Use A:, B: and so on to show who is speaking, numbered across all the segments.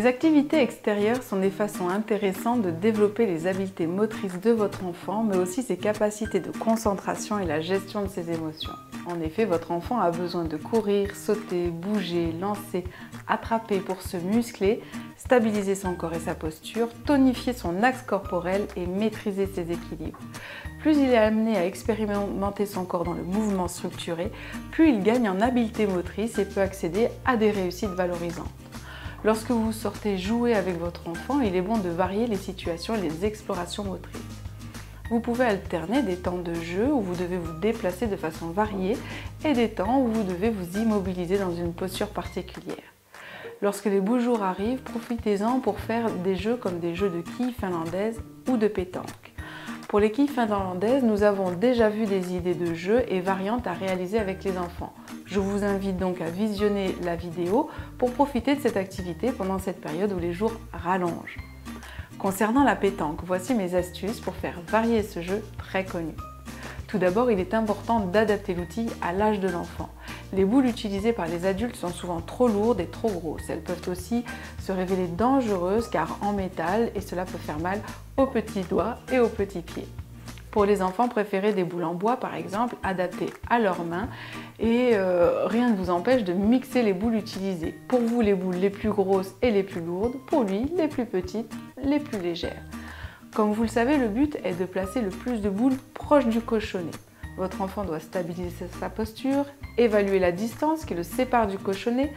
A: Les activités extérieures sont des façons intéressantes de développer les habiletés motrices de votre enfant, mais aussi ses capacités de concentration et la gestion de ses émotions. En effet, votre enfant a besoin de courir, sauter, bouger, lancer, attraper pour se muscler, stabiliser son corps et sa posture, tonifier son axe corporel et maîtriser ses équilibres. Plus il est amené à expérimenter son corps dans le mouvement structuré, plus il gagne en habileté motrice et peut accéder à des réussites valorisantes. Lorsque vous sortez jouer avec votre enfant, il est bon de varier les situations et les explorations motrices. Vous pouvez alterner des temps de jeu où vous devez vous déplacer de façon variée et des temps où vous devez vous immobiliser dans une posture particulière. Lorsque les beaux jours arrivent, profitez-en pour faire des jeux comme des jeux de quilles finlandaises ou de pétanque. Pour les quilles finlandaises, nous avons déjà vu des idées de jeux et variantes à réaliser avec les enfants. Je vous invite donc à visionner la vidéo pour profiter de cette activité pendant cette période où les jours rallongent. Concernant la pétanque, voici mes astuces pour faire varier ce jeu très connu. Tout d'abord, il est important d'adapter l'outil à l'âge de l'enfant. Les boules utilisées par les adultes sont souvent trop lourdes et trop grosses. Elles peuvent aussi se révéler dangereuses car en métal et cela peut faire mal aux petits doigts et aux petits pieds. Pour les enfants, préférez des boules en bois par exemple, adaptées à leurs mains et rien ne vous empêche de mixer les boules utilisées. Pour vous, les boules les plus grosses et les plus lourdes, pour lui, les plus petites, les plus légères. Comme vous le savez, le but est de placer le plus de boules proches du cochonnet. Votre enfant doit stabiliser sa posture, évaluer la distance qui le sépare du cochonnet,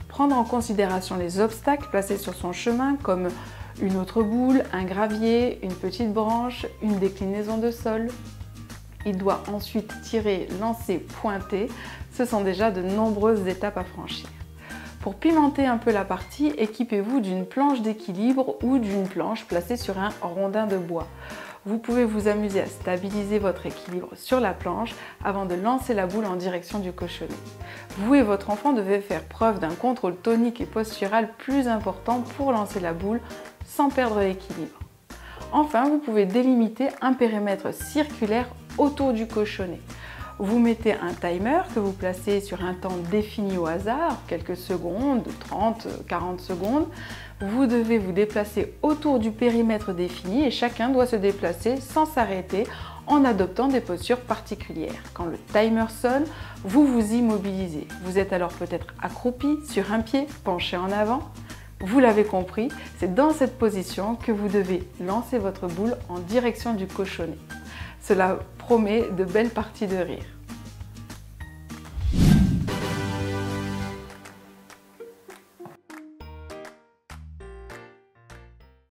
A: prendre en considération les obstacles placés sur son chemin comme une autre boule, un gravier, une petite branche, une déclinaison de sol. Il doit ensuite tirer, lancer, pointer. Ce sont déjà de nombreuses étapes à franchir. Pour pimenter un peu la partie, équipez-vous d'une planche d'équilibre ou d'une planche placée sur un rondin de bois. Vous pouvez vous amuser à stabiliser votre équilibre sur la planche avant de lancer la boule en direction du cochonnet. Vous et votre enfant devez faire preuve d'un contrôle tonique et postural plus important pour lancer la boule sans perdre l'équilibre. Enfin, vous pouvez délimiter un périmètre circulaire autour du cochonnet. Vous mettez un timer que vous placez sur un temps défini au hasard, quelques secondes, 30, 40 secondes. Vous devez vous déplacer autour du périmètre défini et chacun doit se déplacer sans s'arrêter en adoptant des postures particulières. Quand le timer sonne, vous vous immobilisez. Vous êtes alors peut-être accroupi sur un pied, penché en avant. Vous l'avez compris, c'est dans cette position que vous devez lancer votre boule en direction du cochonnet. Cela promet de belles parties de rire.